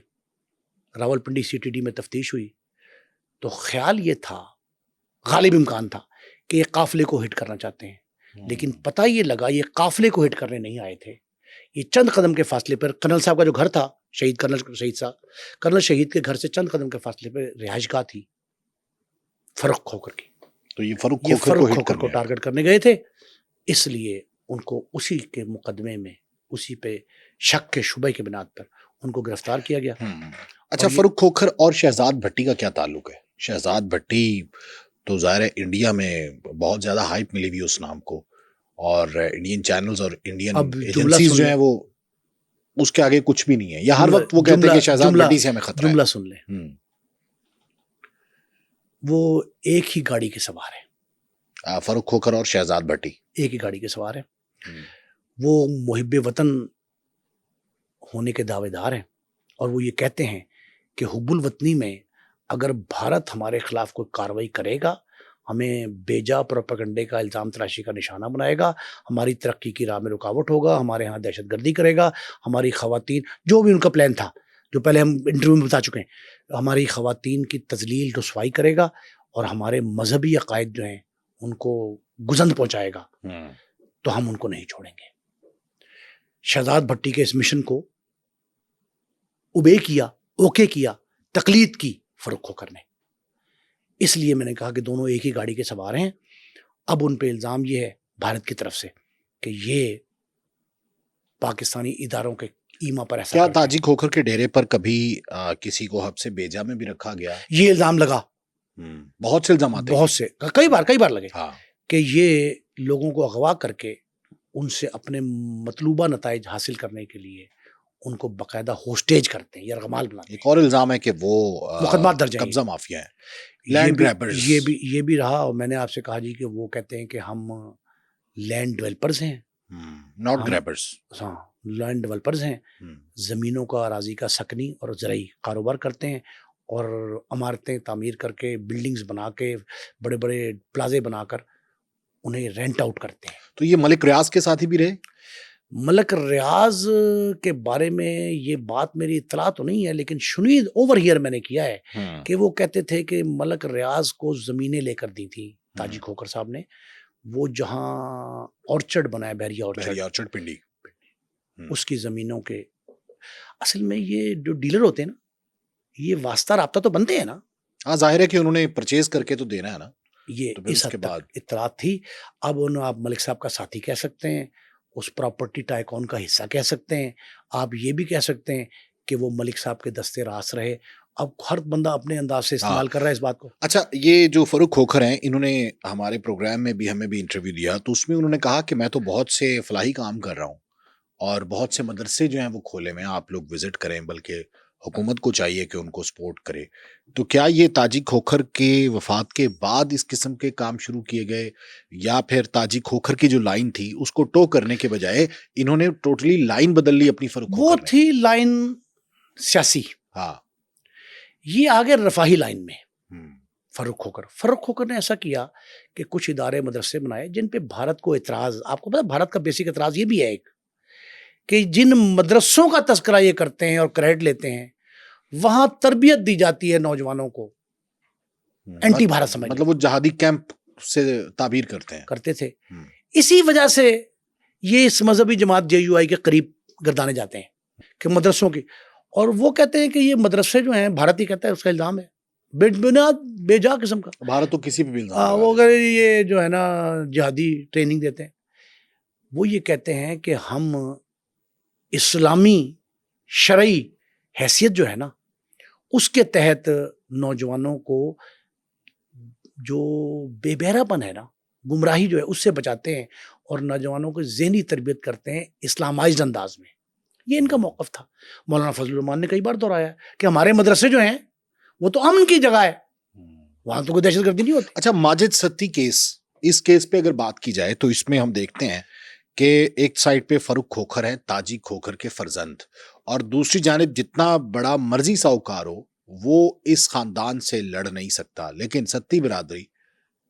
راولپنڈی سی ٹی ڈی میں تفتیش ہوئی تو خیال یہ تھا، غالب امکان تھا کہ یہ قافلے کو ہٹ کرنا چاہتے ہیں. لیکن پتہ یہ لگا یہ قافلے کو ہٹ کرنے نہیں آئے تھے. یہ چند قدم کے فاصلے پر کرنل صاحب کا جو گھر تھا، کرنل شہید کے گھر سے چند قدم کے فاصلے پہ رہائش گاہ تھی فاروق کھوکھر کی. تو یہ فاروق کھوکھر کو ٹارگٹ کرنے گئے تھے. اس لیے ان کو اسی کے مقدمے میں، اسی پہ شک کے شبہ کی بنیاد پر ان کو گرفتار کیا گیا. اچھا، فاروق کھوکھر اور شہزاد بھٹی کا کیا تعلق ہے؟ شہزاد بھٹی تو ظاہر ہے انڈیا میں بہت زیادہ ہائپ ملی ہوئی اس نام کو، اور انڈین چینلز اور انڈین ایجنسیز جو ہیں وہ اس کے آگے کچھ بھی نہیں ہے. یا ہر وقت وہ کہتے ہیں کہ شہزاد بھٹی سے ہمیں خطرہ ہے. جملہ سن لیں، وہ ایک ہی گاڑی کے سوار ہیں. فاروق کھوکھر اور شہزاد بھٹی ایک ہی گاڑی کے سوار ہیں. وہ محب وطن ہونے کے دعوے دار ہیں، اور وہ یہ کہتے ہیں کہ حب الوطنی میں اگر بھارت ہمارے خلاف کوئی کارروائی کرے گا، ہمیں بیجا پروپیگنڈے کا الزام تراشی کا نشانہ بنائے گا، ہماری ترقی کی راہ میں رکاوٹ ہوگا، ہمارے ہاں دہشت گردی کرے گا، ہماری خواتین، جو بھی ان کا پلان تھا جو پہلے ہم انٹرویو میں بتا چکے ہیں، ہماری خواتین کی تذلیل رسوائی کرے گا، اور ہمارے مذہبی عقائد جو ہیں ان کو گزند پہنچائے گا، تو ہم ان کو نہیں چھوڑیں گے. شہزاد بھٹی کے اس مشن کو اوبے کیا، اوکے کیا، تقلید کی فاروق کھوکھر نے. اس لیے میں نے کہا کہ دونوں ایک ہی گاڑی کے سوار ہیں. اب ان پہ الزام یہ ہے بھارت کی طرف سے کہ یہ پاکستانی اداروں کے ایما پر ایسا. کیا تاجی کھوکھر کے ڈیرے پر کبھی کسی کو حبس بیجا میں بھی رکھا گیا؟ یہ الزام لگا. بہت سے الزامات، بہت سے، کئی بار لگے کہ یہ لوگوں کو اغوا کر کے ان سے اپنے مطلوبہ نتائج حاصل کرنے کے لیے ان کو باقاعدہ ہوسٹیج کرتے ہیں یا رغمال بناتے ہیں. ایک اور الزام ہے کہ وہ مقدمات درج ہیں، قبضہ مافیا ہیں، لینڈ گریبرز. یہ بھی رہا. اور میں نے آپ سے کہا جی کہ وہ کہتے ہیں کہ ہم لینڈ ڈیولپرز ہیں، ناٹ گریبرز. ہاں، لینڈ ڈیولپرز ہیں، زمینوں کا، اراضی کا سکنی اور زرعی کاروبار کرتے ہیں، اور عمارتیں تعمیر کر کے، بلڈنگز بنا کے، بڑے بڑے پلازے بنا کر انہیں رینٹ آؤٹ کرتے ہیں. تو یہ ملک ریاض کے ساتھ ہی بھی رہے؟ ملک ریاض کے بارے میں یہ بات میری اطلاع تو نہیں ہے، لیکن شنید اوور ہیئر میں نے کیا ہے کہ وہ کہتے تھے کہ ملک ریاض کو زمینیں لے کر دی تھی تاجی کھوکھر صاحب نے، وہ جہاں اورچرڈ بنا ہے بحریہ اورچرڈ پنڈی، اس کی زمینوں کے، اصل میں یہ جو ڈیلر ہوتے ہیں نا، یہ واسطہ رابطہ تو بنتے ہیں نا. ہاں ظاہر ہے کہ انہوں نے پرچیز کر کے تو دینا ہے نا. یہ اس حد تک اطلاع تھی. اب انہوں آپ ملک صاحب کا ساتھی کہہ سکتے ہیں، اس پراپرٹی ٹائکون کا حصہ کہہ سکتے ہیں، آپ یہ بھی کہہ سکتے ہیں کہ وہ ملک صاحب کے دستے راس رہے. اب ہر بندہ اپنے انداز سے استعمال کر رہا ہے اس بات کو. اچھا، یہ جو فاروق کھوکھر ہیں، انہوں نے ہمارے پروگرام میں بھی ہمیں بھی انٹرویو دیا، تو اس میں انہوں نے کہا کہ میں تو بہت سے فلاحی کام کر رہا ہوں اور بہت سے مدرسے جو ہیں وہ کھولے میں، آپ لوگ وزٹ کریں، بلکہ حکومت کو چاہیے کہ ان کو سپورٹ کرے. تو کیا یہ تاجی کھوکھر کے وفات کے بعد اس قسم کے کام شروع کیے گئے، یا پھر تاجی کھوکھر کی جو لائن تھی اس کو ٹو کرنے کے بجائے انہوں نے ٹوٹلی لائن بدل لی اپنی فاروق وہ کھوکھر نے؟ تھی لائن سیاسی، ہاں، یہ آگے رفاہی لائن میں. فاروق کھوکھر نے ایسا کیا کہ کچھ ادارے مدرسے بنائے جن پہ بھارت کو اعتراض. آپ کو پتا بھارت کا بیسک اعتراض یہ بھی ہے ایک کہ جن مدرسوں کا تذکرہ یہ کرتے ہیں اور کریڈٹ لیتے ہیں، وہاں تربیت دی جاتی ہے نوجوانوں کو اینٹی بھارت سمجھ، مطلب وہ جہادی کیمپ سے تعبیر کرتے تھے. اسی وجہ سے یہ اس مذہبی جماعت JUI کے قریب گردانے جاتے ہیں کہ مدرسوں کی، اور وہ کہتے ہیں کہ یہ مدرسے جو ہیں، بھارت ہی کہتا ہے، اس کا الزام ہے بنیاد بے جا قسم کا. بھارت تو کسی پہ بھی الزام وہ اگر یہ جو ہے نا جہادی ٹریننگ دیتے ہیں، وہ یہ کہتے ہیں کہ ہم اسلامی شرعی حیثیت جو ہے نا اس کے تحت نوجوانوں کو جو بے بہرا پن ہے نا، گمراہی جو ہے اس سے بچاتے ہیں اور نوجوانوں کو ذہنی تربیت کرتے ہیں اسلامائزڈ انداز میں. یہ ان کا موقف تھا. مولانا فضل الرحمان نے کئی بار دہرایا کہ ہمارے مدرسے جو ہیں وہ تو امن کی جگہ ہے، وہاں تو کوئی دہشت گردی نہیں ہوتی. اچھا، ماجد ستی کیس، اس کیس پہ اگر بات کی جائے تو اس میں ہم دیکھتے ہیں کہ ایک سائڈ پہ فاروق کھوکھر ہے، تاجی کھوکھر کے فرزند، اور دوسری جانب جتنا بڑا مرضی ساہوکار ہو وہ اس خاندان سے لڑ نہیں سکتا. لیکن ستی برادری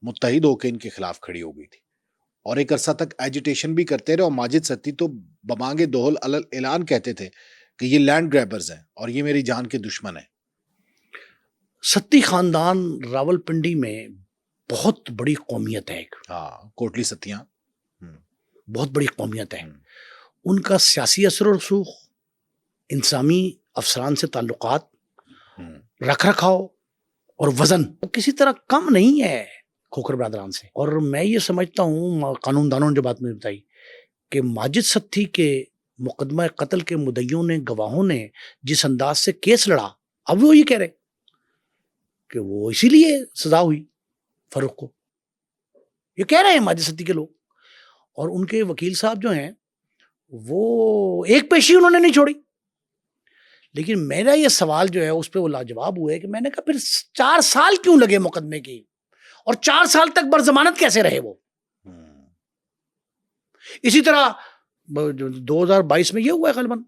متحد ہو کے ان کے خلاف کھڑی ہو گئی تھی اور ایک عرصہ تک ایجیٹیشن بھی کرتے رہے، اور ماجد ستی تو بمانگ دوہل اعلان کہتے تھے کہ یہ لینڈ گریبرز ہیں اور یہ میری جان کے دشمن ہیں. ستی خاندان راول پنڈی میں بہت بڑی قومیت ہے ایک. کوٹلی ستیاں بہت بڑی قومیت ہے. ان کا سیاسی اثر و رسوخ، انسانی افسران سے تعلقات، رکھ رکھاؤ اور وزن کسی طرح کم نہیں ہے کھوکھر برادران سے. اور میں یہ سمجھتا ہوں، قانون دانوں نے جو بات مجھے بتائی کہ ماجد ستی کے مقدمہ قتل کے مدعیوں نے، گواہوں نے جس انداز سے کیس لڑا، اب وہ یہ کہہ رہے کہ وہ اسی لیے سزا ہوئی فاروق کو. یہ کہہ رہے ہیں ماجد ستی کے لوگ، اور ان کے وکیل صاحب جو ہیں وہ ایک پیشی انہوں نے نہیں چھوڑی. لیکن میرا یہ سوال جو ہے اس پہ وہ لاجواب ہوئے کہ میں نے کہا پھر 4 سال کیوں لگے مقدمے کی، اور 4 سال تک برضمانت کیسے رہے وہ؟ اسی طرح 2022 میں یہ ہوا ہے غالباً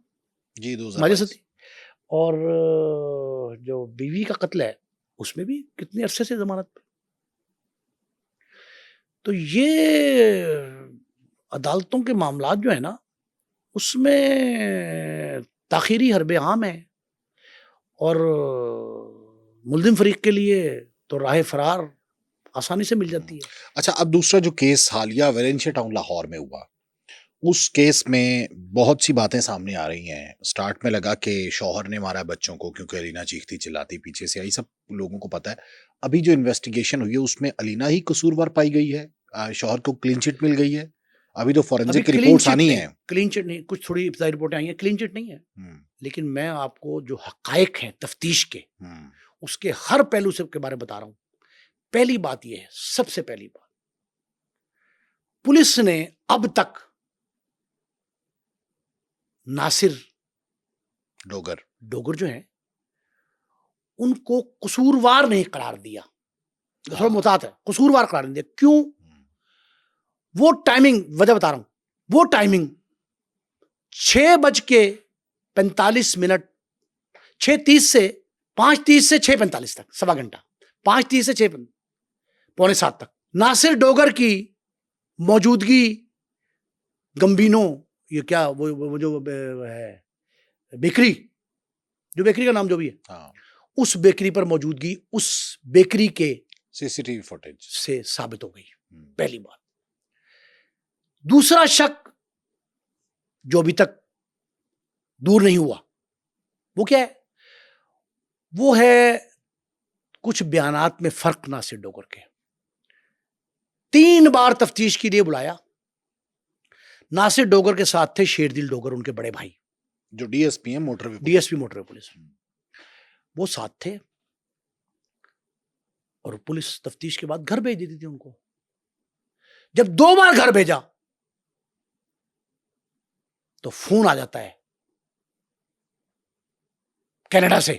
جی، ماجد ستی، اور جو بیوی کا قتل ہے اس میں بھی کتنے عرصے سے ضمانت پہ. تو یہ عدالتوں کے معاملات جو ہے نا اس میں تاخیری حرب عام ہے، اور ملزم فریق کے لیے تو راہ فرار آسانی سے مل جاتی ہے. اچھا، اب دوسرا جو کیس حالیہ ویلنشیا ٹاؤن لاہور میں ہوا، اس کیس میں بہت سی باتیں سامنے آ رہی ہیں. سٹارٹ میں لگا کہ شوہر نے مارا بچوں کو کیونکہ الینا چیختی چلاتی پیچھے سے آئی، سب لوگوں کو پتا ہے. ابھی جو انویسٹیگیشن ہوئی ہے اس میں الینا ہی قصوروار پائی گئی ہے، شوہر کو کلین چٹ مل گئی ہے. ابھی تو فورنزک رپورٹس آنی ہیں. کلین چٹ نہیں، کچھ تھوڑی ابتدائی رپورٹیں آئی ہیں، کلین چٹ نہیں ہے. لیکن میں آپ کو جو حقائق ہیں تفتیش کے، اس کے ہر پہلو سے کے بارے میں بتا رہا ہوں. پہلی بات یہ ہے، سب سے پہلی بات، پولیس نے اب تک ناصر ڈوگر جو ہیں ان کو قصوروار نہیں قرار دیا. تھوڑا محتاط ہے، قصوروار قرار نہیں دیا. کیوں؟ وہ ٹائمنگ وجہ بتا رہا ہوں. وہ ٹائمنگ 6:45، 6:30 سے 5:30 سے 6:45 تک، سوا گھنٹہ، 5:30 سے 6 پونے 7 تک. ناصر ڈوگر کی موجودگی گمبینوں یہ کیا وہ جو ہے بیکری، جو بیکری کا نام جو بھی ہے، ہاں اس بیکری پر موجودگی اس بیکری کے CCTV فوٹیج سے ثابت ہو گئی، پہلی بات۔ دوسرا شک جو ابھی تک دور نہیں ہوا، وہ کیا ہے؟ وہ ہے کچھ بیانات میں فرق ناصر ڈوگر کے۔ 3 بار تفتیش کے لیے بلایا، ناصر ڈوگر کے ساتھ تھے شیردل ڈوگر، ان کے بڑے بھائی، جو DSP ہیں موٹر موٹر پولیس، وہ ساتھ تھے، اور پولیس تفتیش کے بعد گھر بھیج دیتی تھی ان کو۔ جب 2 بار گھر بھیجا تو فون آ جاتا ہے کینیڈا سے،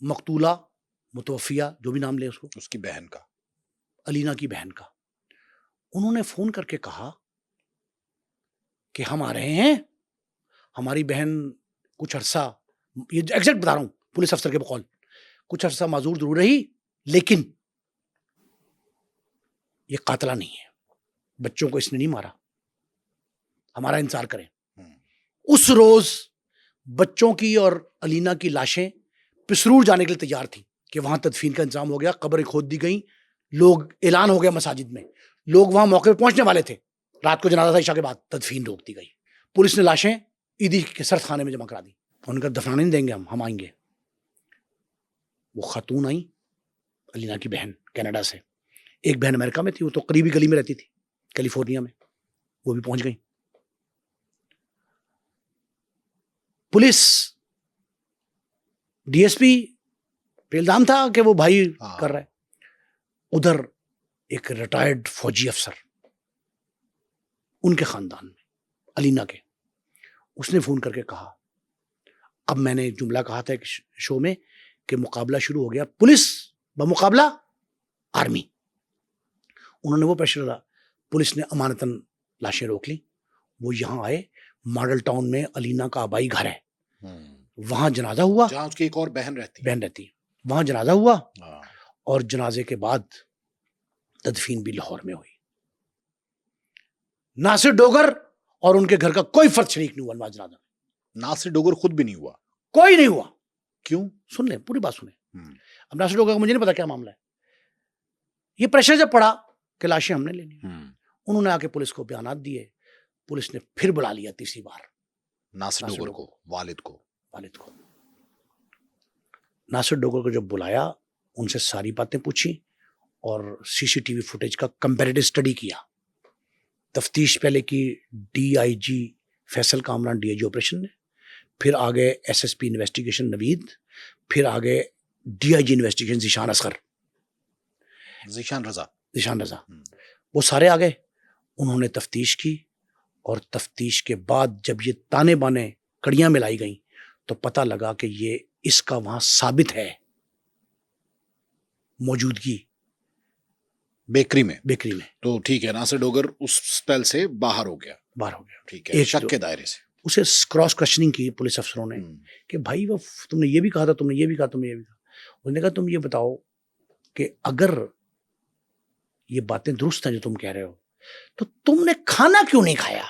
مقتولہ متوفیہ جو بھی نام لے اس کو، اس کی بہن کا، علینا کی بہن کا۔ انہوں نے فون کر کے کہا کہ ہم آ رہے ہیں، ہماری بہن کچھ عرصہ، یہ ایگزیکٹ بتا رہا ہوں پولیس افسر کے بقول، کچھ عرصہ معذور ضرور رہی لیکن یہ قاتلہ نہیں ہے، بچوں کو اس نے نہیں مارا، ہمارا انتظار کریں۔ اس روز بچوں کی اور علینا کی لاشیں پسرور جانے کے لیے تیار تھیں کہ وہاں تدفین کا انتظام ہو گیا، قبریں کھود دی گئیں، لوگ اعلان ہو گیا مساجد میں، لوگ وہاں موقع پہ پہنچنے والے تھے، رات کو جنازہ تھا عشاء کے بعد، تدفین روک دی گئی۔ پولیس نے لاشیں عیدی کے سرد خانے میں جمع کرا دی، ان کا دفنانے نہیں دیں گے، ہم آئیں گے۔ وہ خاتون آئیں، علینا کی بہن کینیڈا سے، ایک بہن امریکہ میں تھی، وہ تو قریبی گلی میں رہتی تھی کیلیفورنیا میں، وہ بھی پہنچ گئی۔ پولیس DSP پہ الزام تھا کہ وہ بھائی کر رہا ہے، ادھر ایک ریٹائرڈ فوجی افسر ان کے خاندان میں، علینا کے، اس نے فون کر کے کہا، اب میں نے ایک جملہ کہا تھا ایک شو میں کہ مقابلہ شروع ہو گیا، پولیس بمقابلہ آرمی، انہوں نے وہ پریشر ڈالا، پولیس نے امانتاً لاشیں روک لی، وہ یہاں آئے، ماڈل ٹاؤن میں علینا کا آبائی گھر ہے، وہاں جنازہ ہوا، جہاں اس کی ایک اور بہن رہتی، وہاں جنازہ ہوا، اور جنازے کے بعد تدفین بھی لاہور میں ہوئی۔ ناصر ڈوگر اور ان کے گھر کا کوئی فرد شریک نہیں ہوا نماز جنازہ میں، ناصر ڈوگر خود بھی نہیں ہوا، کوئی نہیں ہوا۔ کیوں؟ سن لیں پوری بات سنیں۔ اب ناصر ڈوگر کا مجھے نہیں پتا کیا معاملہ ہے، یہ پریشر جب پڑا کہ لاشیں ہم نے لینی، انہوں نے آ کے پولیس کو بیانات دیے، پولیس نے پھر بلا لیا تیسری بار ناصر ڈوگر کو، والد کو۔ ناصر ڈوگر کو جب بلایا، ان سے ساری باتیں پوچھی اور CCTV فوٹیج کا کمپیریٹو اسٹڈی کیا۔ تفتیش پہلے کی DIG Faisal Kamran DIG operation نے، پھر آگے SSP انویسٹیگیشن نوید، پھر آگے DIG انویسٹیگیشن ذیشان رضا، وہ سارے آگئے، انہوں نے تفتیش کی، اور تفتیش کے بعد جب یہ تانے بانے کڑیاں ملائی گئیں تو پتہ لگا کہ یہ اس کا وہاں ثابت ہے موجودگی بیکری میں۔ تو ٹھیک ہے، ناصر ڈوگر اس سپیل سے باہر ہو گیا، ٹھیک ہے، شک کے دائرے سے۔ اسے کراس کوشچننگ کی پولیس افسروں نے کہ بھائی وہ تم نے یہ بھی کہا تھا، تم نے یہ بھی کہا، انہوں نے کہا تم یہ بتاؤ کہ اگر یہ باتیں درست ہیں جو تم کہہ رہے ہو تو تم نے کھانا کیوں نہیں کھایا؟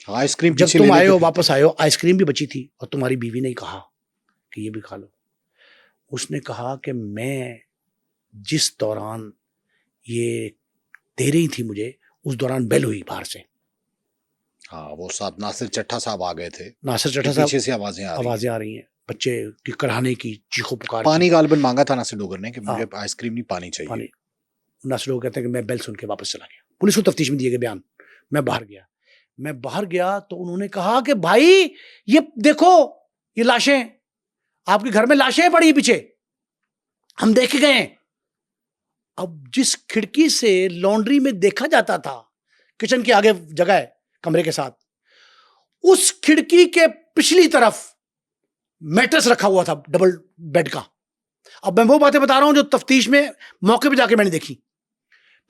آئس کریم جب تم آئے ہو، واپس آئے ہو، آئس کریم بھی بچی تھی اور تمہاری بیوی نے کہا کہ یہ بھی کھا لو۔ اس نے کہا کہ میں جس دوران یہ دے رہی تھی مجھے، اس دوران بیل ہوئی باہر سے، وہ صاحب ناصر چٹھا صاحب آ گئے تھے، ناصر چٹھا صاحب، پیچھے سے آوازیں آ رہی ہیں بچے کی کڑھانے کی، چیخو پکار، پانی غالباً مانگا تھا ناصر ڈوگر نے کہ مجھے آئس کریم نہیں، پانی چاہیے۔ ناصر ڈوگر کہتے ہیں کہ میں بیل سن کے واپس چلا گیا، پولیس کو تفتیش میں دیے گئے بیان، میں باہر گیا تو انہوں نے کہا کہ بھائی یہ دیکھو، یہ لاشیں آپ کے گھر میں لاشیں پڑی پیچھے، ہم دیکھ گئے ہیں۔ اب جس کھڑکی سے لانڈری میں دیکھا جاتا تھا، کچن کے آگے جگہ ہے کمرے کے ساتھ، اس کھڑکی کے پچھلی طرف میٹرس رکھا ہوا تھا ڈبل بیڈ کا۔ اب میں وہ باتیں بتا رہا ہوں جو تفتیش میں موقع پہ جا کے میں نے دیکھی،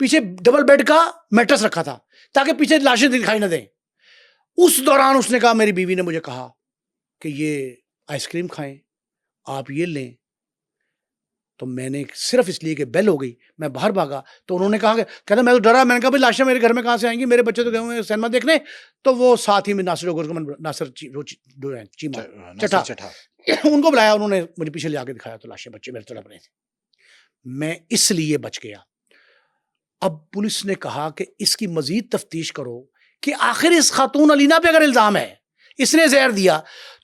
پیچھے ڈبل بیڈ کا میٹرس رکھا تھا تاکہ پیچھے لاشیں دکھائی نہ دیں۔ اس دوران اس نے کہا، میری بیوی نے مجھے کہا کہ یہ آئس کریم کھائیں، آپ یہ لیں، تو میں نے صرف اس لیے کہ بیل ہو گئی میں باہر بھاگا, تو انہوں نے کہا کہ کہتا میں تو ڈرا, میں نے کہا بھائی لاشیں میرے گھر میں کہاں سے آئیں گی, میرے بچے تو گئے ہوئے ہیں سینما دیکھنے. تو وہ ساتھ ہی میں ناصر چٹھا ان کو بلایا, انہوں نے مجھے پیچھے لے جا کے دکھایا تو لاشیں بچے میرے تڑپ رہے تھے. میں اس لیے بچ گیا. اب پولیس نے کہا کہ اس کی مزید تفتیش کرو کہ آخر اس خاتون علینا پہ اگر الزام ہے اس نے زہر دیا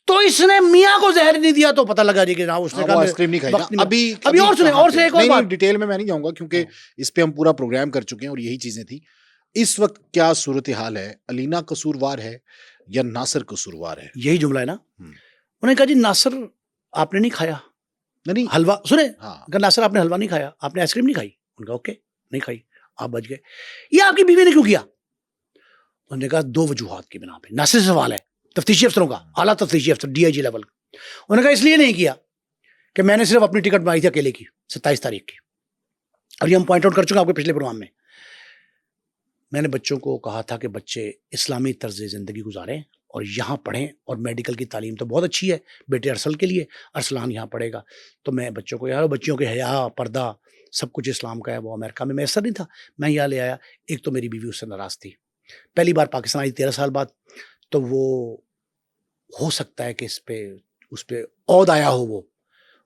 تو اس نے میاں کو زہر نہیں دیا, تو پتہ لگا جی کہ اس نے آئس کریم نہیں کھائی. ابھی اور سنیں ایک اور بات, ڈیٹیل میں نہیں جاؤں گا کیونکہ اس پہ ہم پورا پروگرام کر چکے ہیں اور یہی چیزیں تھی. اس وقت کیا صورتحال ہے؟ علینا قصوروار ہے یا ناصر قصوروار ہے؟ یہی جملہ ہے نا. انہوں نے کہا جی ناصر آپ نے نہیں کھایا نہیں حلوہ, سنیں اگر ناصر آپ نے حلوہ نہیں کھایا, آپ نے آئس کریم نہیں کھائی, ان کا اوکے نہیں کھائی, آپ بچ گئے. یہ آپ کی بیوی نے کیوں کیا؟ انہوں نے کہا 2 وجوہات کی بنا پہ. ناصر سے سوال ہے تفتیشی افسروں کا, اعلیٰ تفتیشی افسر DIG لیول کا. انہوں نے کہا اس لیے نہیں کیا کہ میں نے صرف اپنی ٹکٹ بنائی تھی اکیلے کی 27 تاریخ کی, اور یہ ہم پوائنٹ آؤٹ کر چکے ہیں آپ کے پچھلے پروگرام میں. میں نے بچوں کو کہا تھا کہ بچے اسلامی طرز زندگی گزاریں اور یہاں پڑھیں, اور میڈیکل کی تعلیم تو بہت اچھی ہے بیٹے ارسل کے لیے, ارسلان یہاں پڑھے گا. تو میں بچوں کو یار بچیوں کے حیا پردہ سب کچھ اسلام کا ہے, وہ امریکہ میں میسر نہیں تھا, میں یہاں لے آیا. ایک تو میری بیوی اس سے ناراض تھی, پہلی بار پاکستان آئی 13 سال بعد, تو وہ ہو سکتا ہے کہ اس پہ عود آیا ہو,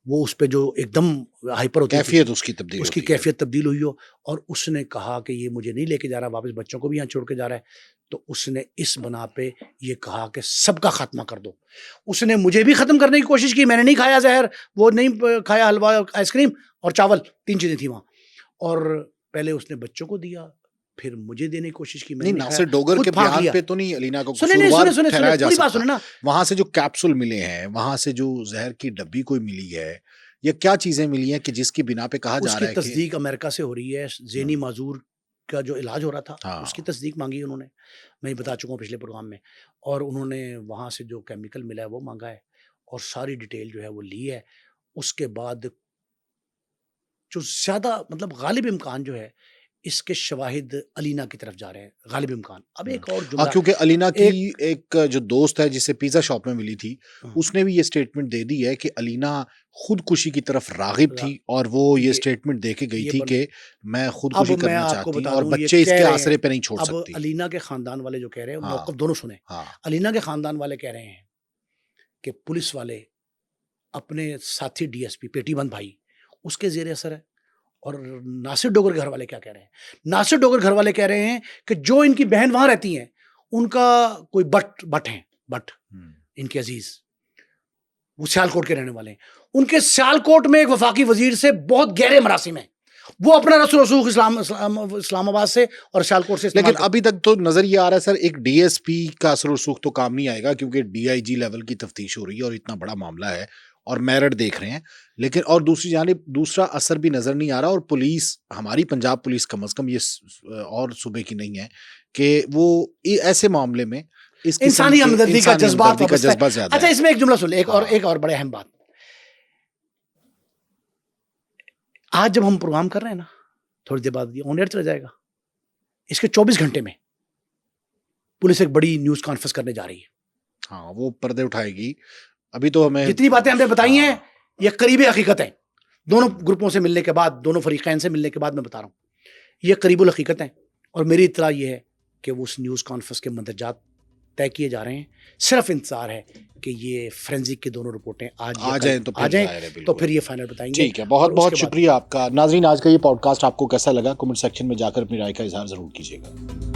وہ اس پہ جو ایک دم ہائپر ہوتی کیفیت اس کی کیفیت تبدیل ہوئی ہو, اور اس نے کہا کہ یہ مجھے نہیں لے کے جا رہا واپس, بچوں کو بھی یہاں چھوڑ کے جا رہا ہے. تو اس نے اس بنا پہ یہ کہا کہ سب کا خاتمہ کر دو. اس نے مجھے بھی ختم کرنے کی کوشش کی, میں نے نہیں کھایا زہر, وہ نہیں کھایا حلوہ, آئس کریم اور چاول, 3 چیزیں تھیں وہاں. اور پہلے اس نے بچوں کو دیا, پھر مجھے دینے کی کوشش کی. نہیں ناصر ڈوگر کے بیان پہ تو نہیں علینا کو قصوروار ٹھہرایا جا سکتا. وہاں سے جو کیپسول ملے ہیں, وہاں سے جو زہر کی ڈبی کوئی ملی ہے, یہ کیا چیزیں ملی ہیں کہ جس کی بنا پہ کہا جا رہا ہے کہ تصدیق امریکہ سے ہو رہی ہے. ذہنی معذور کا جو علاج ہو رہا تھا اس کی تصدیق مانگی انہوں نے, میں بتا چکا ہوں پچھلے پروگرام میں. اور انہوں نے وہاں سے جو کیمیکل ملا ہے وہ مانگا ہے, اور ساری ڈیٹیل جو ہے وہ لی ہے. اس کے بعد جو زیادہ مطلب غالب امکان جو ہے اس کے شواہد علینا کی طرف جا رہے ہیں, غالب امکان. اب ایک اور جملہ, کیونکہ علینا کی ایک جو دوست ہے جسے پیزا شاپ میں ملی تھی, اس نے بھی یہ سٹیٹمنٹ دے دی ہے کہ علینا خودکشی کی طرف راغب تھی, اور وہ یہ سٹیٹمنٹ دے کے گئی تھی کہ میں خودکشی کرنا چاہتی ہوں اور بچے اس کے آسرے پہ نہیں چھوڑ سکتی. اب علینا کے خاندان والے جو کہہ رہے ہیں موقف دونوں سنیں. علینا کے خاندان والے کہہ رہے ہیں کہ پولیس والے اپنے ساتھی DSP پیٹی بند بھائی اس کے زیر اثر ہے. اور ناصر ڈوگر گھر والے کیا کہہ رہے ہیں؟ ناصر ڈوگر گھر والے کہہ رہے ہیں کہ جو ان کی بہن وہاں رہتی ہیں ان کا کوئی بٹ ہیں, ان کے عزیز وہ سیالکوٹ کے رہنے والے ہیں, ان کے سیالکوٹ میں ایک وفاقی وزیر سے بہت گہرے مراسم ہیں, وہ اپنا رسم رسوخ اسلام آباد سے اور سیالکوٹ سے. لیکن ابھی تک تو نظر یہ آ رہا ہے سر, ایک DSP کا اثر رسوخ تو کام نہیں آئے گا کیونکہ DIG لیول کی تفتیش ہو رہی ہے اور اتنا بڑا معاملہ ہے اور میرٹ دیکھ رہے ہیں. لیکن اور دوسری جانب دوسرا اثر بھی نظر نہیں آ رہا, اور پولیس ہماری پنجاب پولیس کم از کم یہ اور صوبے کی نہیں ہے کہ وہ ایسے معاملے میں انسانی ہمدردی کا جذبہ زیادہ. اچھا اس میں ایک جملہ سن لیں, ایک اور بڑے اہم بات. آج جب ہم پروگرام کر رہے ہیں نا, تھوڑی دیر بعد آن ایئر چلا جائے گا, اس کے 24 گھنٹے میں پولیس ایک بڑی نیوز کانفرنس کرنے جا رہی ہے. ہاں وہ پردے اٹھائے گی. ابھی تو ہمیں جتنی باتیں ہم نے بتائی ہیں یہ قریب حقیقت ہیں, دونوں گروپوں سے ملنے کے بعد, دونوں فریقین سے ملنے کے بعد میں بتا رہا ہوں یہ قریب الحقیقت ہیں. اور میری اطلاع یہ ہے کہ وہ اس نیوز کانفرنس کے مندرجات طے کیے جا رہے ہیں. صرف انتظار ہے کہ یہ فورینزک کی دونوں رپورٹیں آ جائیں تو پھر یہ فائنل بتائیں گے. ٹھیک ہے, بہت بہت شکریہ آپ کا. ناظرین آج کا یہ پوڈ کاسٹ آپ کو کیسا لگا؟ کمنٹ سیکشن میں جا کر اپنی رائے کا اظہار ضرور کیجیے گا.